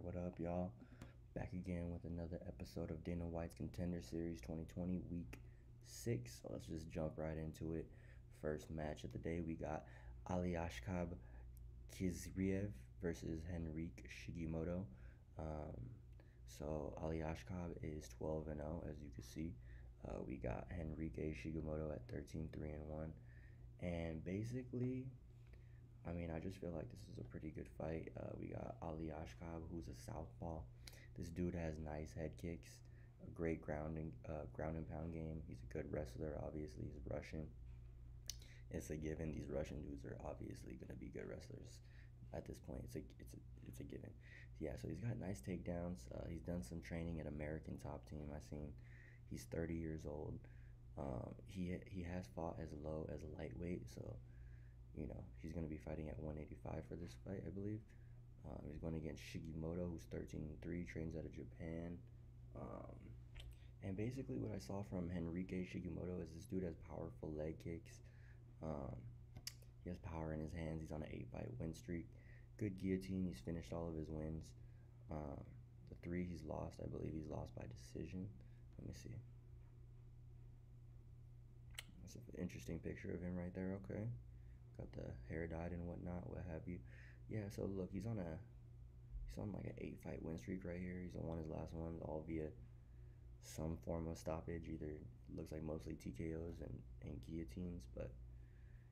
What up, y'all? Back again with another episode of Dana White's Contender Series 2020, Week 6. So let's just jump right into it. First match of the day, we got Aliaskhab Khizriev versus Henrique Shiguemoto. So Aliaskhab is 12-0, as you can see. We got Henrique Shiguemoto at 13-3-1. And basically, I just feel like this is a pretty good fight. We got Aliaskhab, who's a southpaw. This dude has nice head kicks, a great ground and pound game. He's a good wrestler. Obviously, he's Russian. It's a given. These Russian dudes are obviously gonna be good wrestlers. At this point, it's a given. Yeah, so he's got nice takedowns. He's done some training at American Top Team. I seen. He's 30 years old. He has fought as low as a lightweight, so he's going to be fighting at 185 for this fight, I believe. He's going against Shiguemoto, who's 13-3, trains out of Japan. And basically what I saw from Henrique Shiguemoto is this dude has powerful leg kicks. He has power in his hands. He's on an 8-fight win streak. Good guillotine. He's finished all of his wins. The 3 he's lost, I believe he's lost by decision. Let me see. That's an interesting picture of him right there, okay. Got the hair dyed and whatnot, what have you. Yeah, so look, he's on like an 8-fight win streak right here. He's won his last ones all via some form of stoppage. Either looks like mostly TKOs and guillotines, but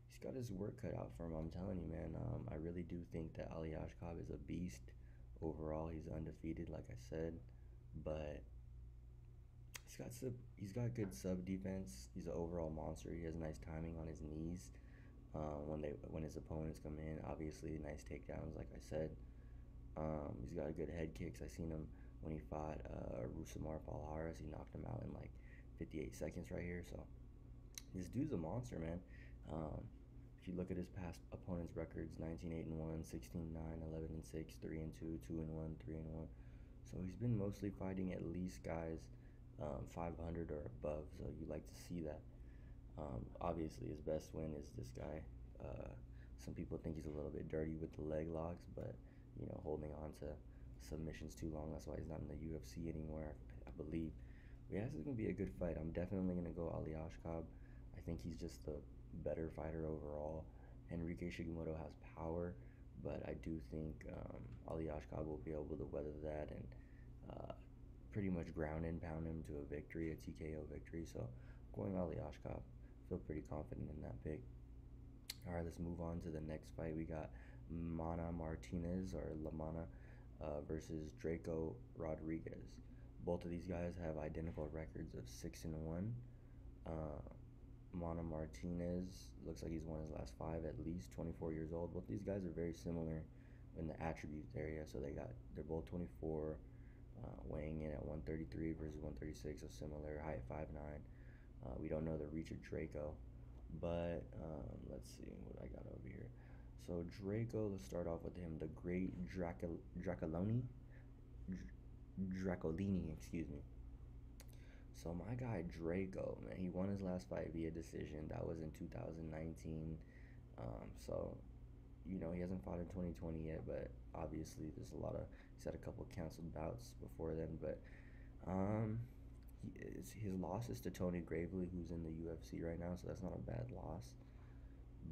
he's got his work cut out for him. I'm telling you, man. I really do think that Aliaskhab is a beast. Overall, he's undefeated, like I said, but he's got good sub defense. He's an overall monster. He has nice timing on his knees. When his opponents come in, obviously nice takedowns, like I said. He's got good head kicks. I seen him when he fought Rusamar Palhares. He knocked him out in like 58 seconds right here. So this dude's a monster, man. If you look at his past opponents' records, 19-8-1, 16-9, 11-6, 3-2, 2-1, 3-1. So he's been mostly fighting at least guys 500 or above. So you like to see that. Obviously, his best win is this guy. Some people think he's a little bit dirty with the leg locks, but holding on to submissions too long. That's why he's not in the UFC anymore, I believe. But yeah, this is gonna be a good fight. I'm definitely gonna go Aliaskhab. I think he's just the better fighter overall. Henrique Shiguemoto has power, but I do think Aliaskhab will be able to weather that and pretty much ground and pound him to a victory, a TKO victory. So going Aliaskhab. Feel pretty confident in that pick. All right, let's move on to the next fight. We got Martinez or Lamana versus Draco Rodriguez. Both of these guys have identical records of 6-1. Martinez looks like he's won his last 5 at least. 24 years old. Both these guys are very similar in the attributes area. So they're both 24, weighing in at 133 versus 136, so similar height, 5'9". We don't know the reach of Draco, but let's see what I got over here. So Draco, let's start off with him, the great Dracoloni, excuse me. So my guy Draco, man, he won his last fight via decision. That was in 2019. So he hasn't fought in 2020 yet, but obviously he's had a couple canceled bouts before then, but his loss is to Tony Gravely, who's in the UFC right now, so that's not a bad loss.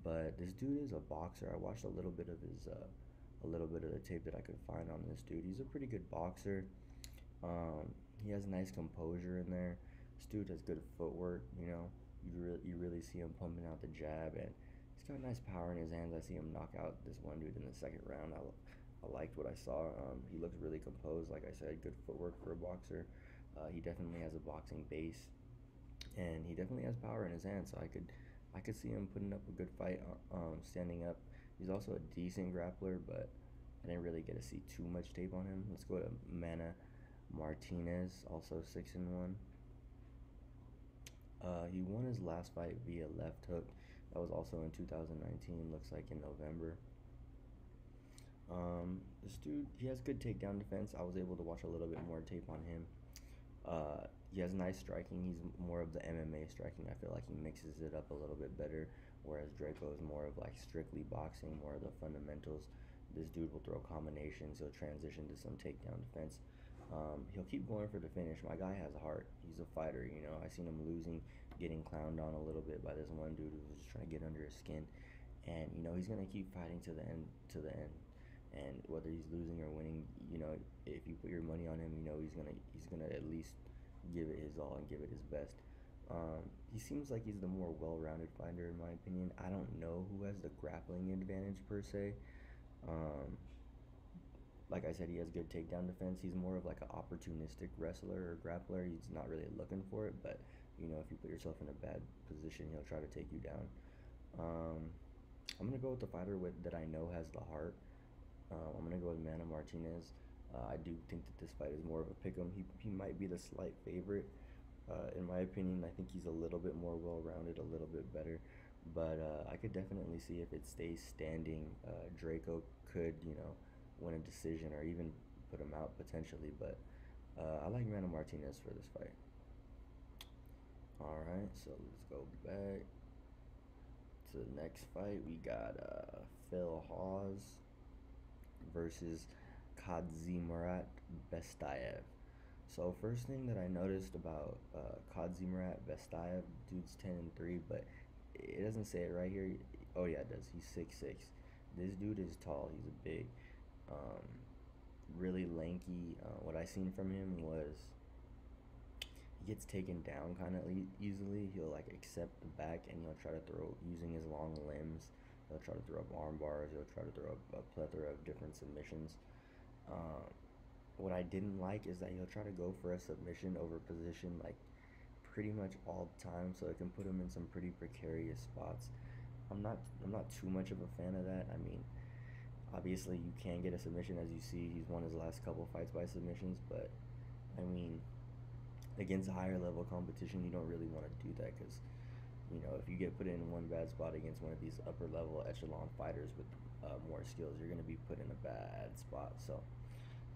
But this dude is a boxer. I watched a little bit of the tape that I could find on this dude. He's a pretty good boxer. He has nice composure in there. This dude has good footwork. You really see him pumping out the jab, and he's got nice power in his hands. I see him knock out this one dude in the second round. I liked what I saw. He looks really composed. Like I said, good footwork for a boxer. He definitely has a boxing base, and he definitely has power in his hands. So I could see him putting up a good fight, standing up. He's also a decent grappler, but I didn't really get to see too much tape on him. Let's go to Martinez, also 6-1. He won his last fight via left hook. That was also in 2019. Looks like in November. This dude, he has good takedown defense. I was able to watch a little bit more tape on him. He has nice striking. He's more of the MMA striking. I feel like he mixes it up a little bit better, whereas Draco is more of like strictly boxing, more of the fundamentals. This dude will throw combinations. He'll transition to some takedown defense. He'll keep going for the finish. My guy has heart. He's a fighter, you know. I seen him losing, getting clowned on a little bit by this one dude who was just trying to get under his skin. And, you know, he's going to keep fighting to the end. And whether he's losing or winning, you know, if you put your money on him, you know, he's gonna at least give it his all and give it his best. He seems like he's the more well-rounded fighter in my opinion. I don't know who has the grappling advantage per se. Um, like I said, he has good takedown defense. He's more of like an opportunistic wrestler or grappler. He's not really looking for it, but you know, if you put yourself in a bad position, he'll try to take you down. I'm gonna go with the fighter that I know has the heart. I'm gonna go with Martinez. I do think that this fight is more of a pick'em. He might be the slight favorite. In my opinion, I think he's a little bit more well-rounded, a little bit better. But I could definitely see if it stays standing, Draco could, you know, win a decision or even put him out potentially. But I like Martinez for this fight. All right, so let's go back to the next fight. We got Phil Hawes versus Khadzhimurat Bestaev. So first thing that I noticed about Khadzhimurat Bestaev, dude's 10-3, but it doesn't say it right here. Oh yeah, it does. He's 6'6". This dude is tall. He's a big, really lanky. What I seen from him was he gets taken down kind of easily. He'll like accept the back and he'll try to throw using his long limbs. He'll try to throw up arm bars. He'll try to throw up a plethora of different submissions. What I didn't like is that he'll try to go for a submission over position like pretty much all the time, so it can put him in some pretty precarious spots. I'm not too much of a fan of that. I mean, obviously you can get a submission, as you see. He's won his last couple fights by submissions, but I mean, against higher level competition, you don't really want to do that because, you know, if you get put in one bad spot against one of these upper level echelon fighters with more skills, you're going to be put in a bad spot. So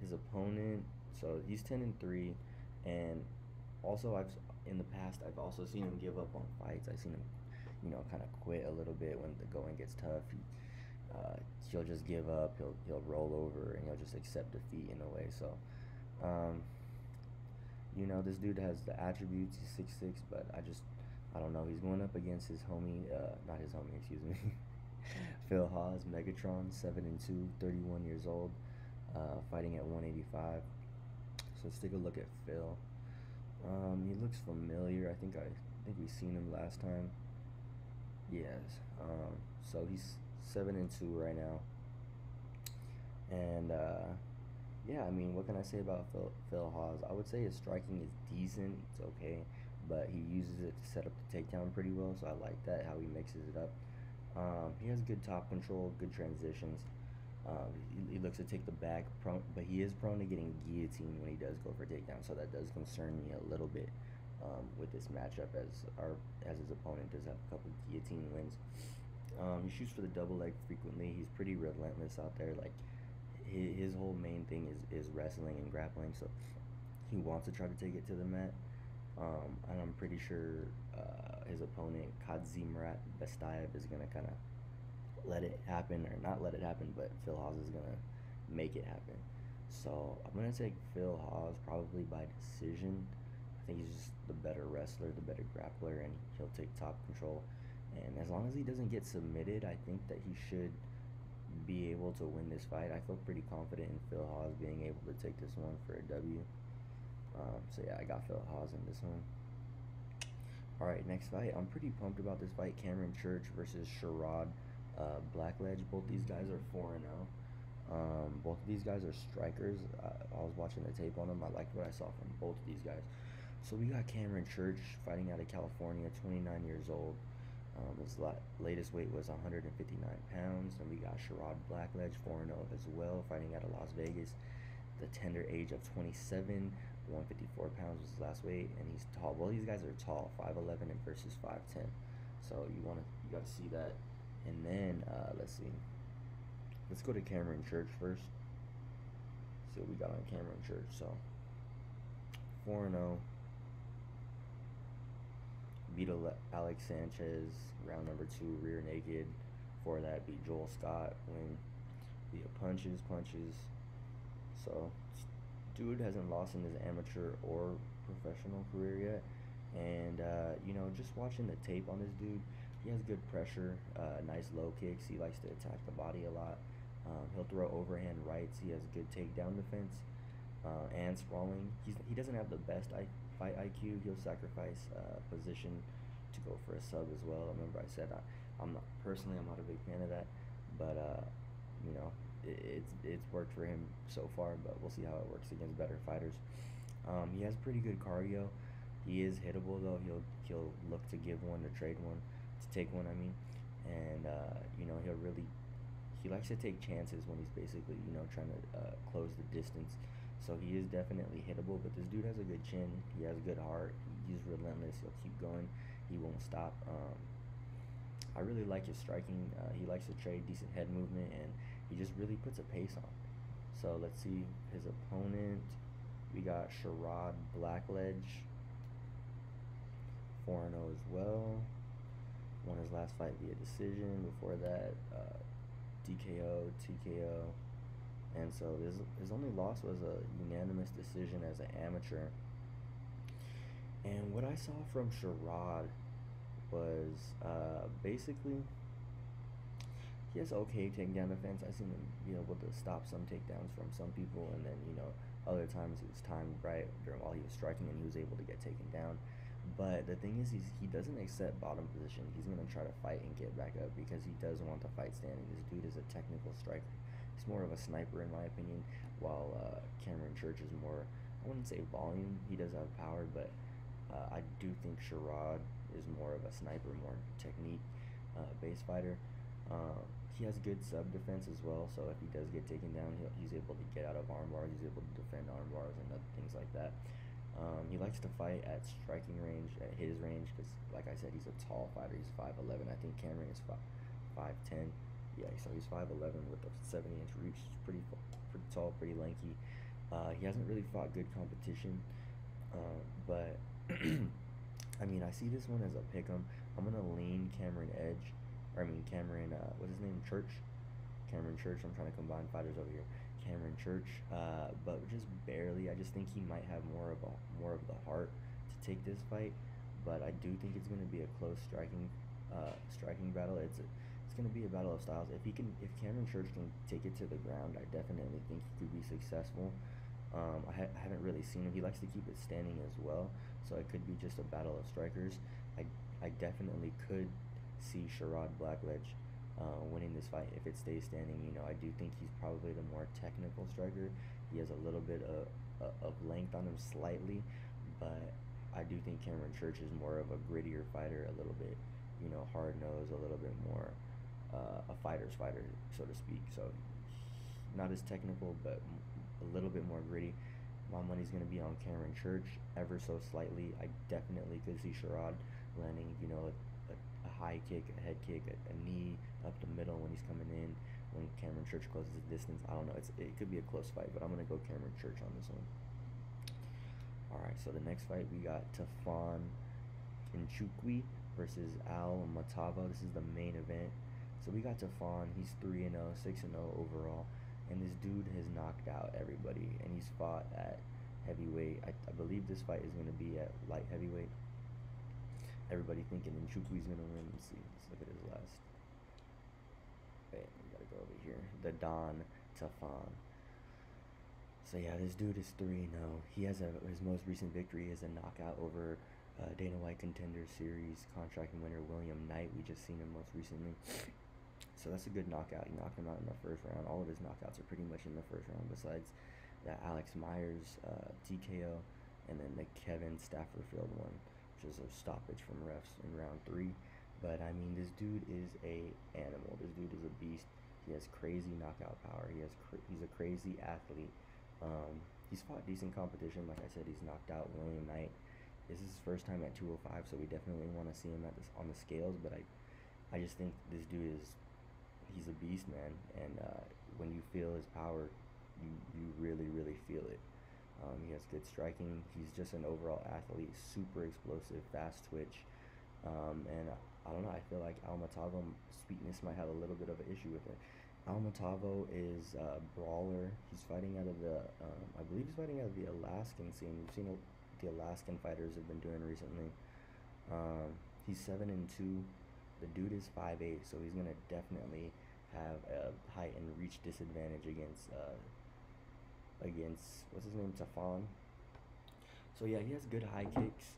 his opponent, so he's 10-3, and also in the past I've also seen him give up on fights. I've seen him, you know, kind of quit a little bit when the going gets tough. He'll just give up. He'll roll over and he'll just accept defeat in a way. So, you know, this dude has the attributes. He's 6'6", but I don't know. He's going up against his homie, not his homie, excuse me, Phil Haas, Megatron, 7-2, 31 years old. Fighting at 185. So let's take a look at Phil. He looks familiar. I think we've seen him last time. Yes. So he's 7-2 right now. And yeah, I mean, what can I say about Phil Hawes? I would say his striking is decent. It's okay, but he uses it to set up the takedown pretty well. So I like that, how he mixes it up. He has good top control, good transitions. He looks to take the back, but he is prone to getting guillotined when he does go for takedown, so that does concern me a little bit with this matchup, as his opponent does have a couple guillotine wins. He shoots for the double leg frequently. He's pretty relentless out there. Like his whole main thing is wrestling and grappling, so he wants to try to take it to the mat. And I'm pretty sure his opponent Khadzi Murat Bestaev is gonna kind of let it happen, or not let it happen, but Phil Hawes is gonna make it happen. So I'm gonna take Phil Hawes probably by decision. I think he's just the better wrestler, the better grappler, and he'll take top control. And as long as he doesn't get submitted, I think that he should be able to win this fight. I feel pretty confident in Phil Hawes being able to take this one for a W. So yeah, I got Phil Hawes in this one. Alright, next fight. I'm pretty pumped about this fight. Cameron Church versus Sherrod Blackledge. Both these guys are 4-0. Both of these guys are strikers. I was watching the tape on them. I liked what I saw from both of these guys. So we got Cameron Church fighting out of California, 29 years old. His latest weight was 159 pounds. And we got Sherrod Blackledge, 4-0 as well, fighting out of Las Vegas. The tender age of 27, 154 pounds was his last weight, and he's tall. Well, these guys are tall, 5'11" and versus 5'10". So you got to see that. And then let's see. Let's go to Cameron Church first. See what we got on Cameron Church. So 4-0. Beat Alex Sanchez round number 2 rear naked. For that, beat Joel Scott when Yeah, punches. So, dude hasn't lost in his amateur or professional career yet. And, just watching the tape on this dude, he has good pressure, nice low kicks. He likes to attack the body a lot. He'll throw overhand rights. He has good takedown defense and sprawling. He doesn't have the best fight IQ. He'll sacrifice position to go for a sub as well. Remember, I said I'm not personally, I'm not a big fan of that, but you know, it's worked for him so far. But we'll see how it works against better fighters. He has pretty good cardio. He is hittable though. He'll look to give one, to trade one, to take one. I mean, and he likes to take chances when he's basically trying to close the distance. So he is definitely hittable. But this dude has a good chin. He has a good heart. He's relentless. He'll keep going. He won't stop. I really like his striking. He likes to trade decent head movement, and he just really puts a pace on. So let's see his opponent. We got Sherrod Blackledge, 4-0 as well. Won his last fight via decision. Before that, DKO, TKO. And so his only loss was a unanimous decision as an amateur. And what I saw from Sherrod was basically he has okay takedown defense. I seen him be able to stop some takedowns from some people, and then other times it was timed right during while he was striking and he was able to get taken down. But the thing is, he doesn't accept bottom position. He's gonna try to fight and get back up because he does want to fight standing. This dude is a technical striker. He's more of a sniper in my opinion, while Cameron Church is more, I wouldn't say volume. He does have power, but I do think Sherrod is more of a sniper, more technique based fighter. He has good sub defense as well, so if he does get taken down, he's able to get out of arm bars. He's able to defend arm bars and other things like that. He likes to fight at striking range, at his range, because like I said, he's a tall fighter. He's 5'11". I think Cameron is 5'10". Yeah, so he's 5'11" with a 70-inch reach. He's pretty tall, pretty lanky. He hasn't really fought good competition, but I mean, I see this one as a pick'em. I'm gonna lean Cameron Edge. Cameron, what's his name? Cameron Church. I'm trying to combine fighters over here. Cameron Church, but just barely. I just think he might have more of the heart to take this fight. But I do think it's gonna be a close striking battle. It's gonna be a battle of styles. If Cameron Church can take it to the ground, I definitely think he could be successful. I haven't really seen him. He likes to keep it standing as well, so it could be just a battle of strikers. I definitely could see Sherrod Blackledge winning this fight if it stays standing. I do think he's probably the more technical striker. He has a little bit of length on him slightly, but I do think Cameron Church is more of a grittier fighter, a little bit, hard nosed, a little bit more a fighter's fighter, so to speak. So not as technical, but a little bit more gritty. My money's going to be on Cameron Church ever so slightly. I definitely could see Sherrod landing, a high kick, a head kick, a knee up the middle when he's coming in, when Cameron Church closes the distance. I don't know. It could be a close fight, but I'm going to go Cameron Church on this one. Alright, so the next fight we got Tafon Kenchukwi versus Matava. This is the main event. So we got Tafon. He's 3-0, 6-0 overall. And this dude has knocked out everybody. And he's fought at heavyweight. I believe this fight is going to be at light heavyweight. Everybody thinking Nchukwi's going to win. Let's see. Let's look at his last. Wait, we got to go over here. The Don Tafon. So yeah, this dude is 3-0. He has his most recent victory is a knockout over White Contender Series contracting winner William Knight. We just seen him most recently. So that's a good knockout. He knocked him out in the first round. All of his knockouts are pretty much in the first round, besides that Alex Myers TKO, and then the Kevin Stafferfield one, which is a stoppage from refs in round 3. But I mean, this dude is a animal. This dude is a beast. He has crazy knockout power. He's a crazy athlete. He's fought decent competition. Like I said, he's knocked out William Knight. This is his first time at 205, so we definitely want to see him on the scales. But I just think this dude he's a beast, man. And when you feel his power, you really, really feel it. He has good striking. He's just an overall athlete, super explosive, fast twitch. And I don't know, I feel like Matava's sweetness might have a little bit of an issue with it. Matavo is a brawler. He's fighting out of the, I believe he's fighting out of the Alaskan scene. We've seen what the Alaskan fighters have been doing recently. He's 7-2. The dude is 5'8", so he's gonna definitely have a height and reach disadvantage against what's his name, Tafon. So yeah, he has good high kicks,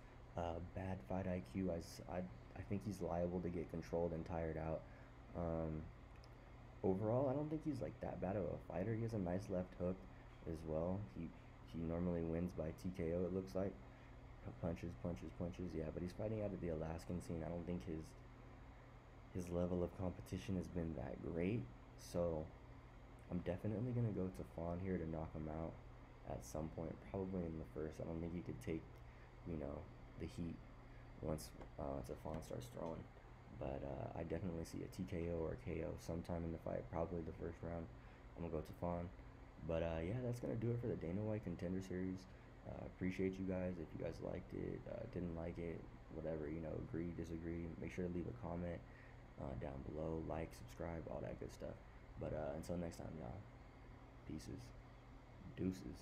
bad fight IQ. I think he's liable to get controlled and tired out. Um, Overall, I don't think he's like that bad of a fighter. He has a nice left hook as well. He normally wins by TKO. It looks like punches, punches, punches. Yeah, but he's fighting out of the Alaskan scene. I don't think his level of competition has been that great. So I'm definitely gonna go to Fawn here to knock him out at some point, probably in the first. I don't think he could take, the heat once Tafon starts throwing. But I definitely see a TKO or a KO sometime in the fight, probably the first round. I'm gonna go to Fawn. But yeah, that's gonna do it for the Dana White Contender Series. Appreciate you guys. If you guys liked it, didn't like it, whatever, agree, disagree, make sure to leave a comment down below, like, subscribe, all that good stuff. But until next time, y'all, pieces, deuces.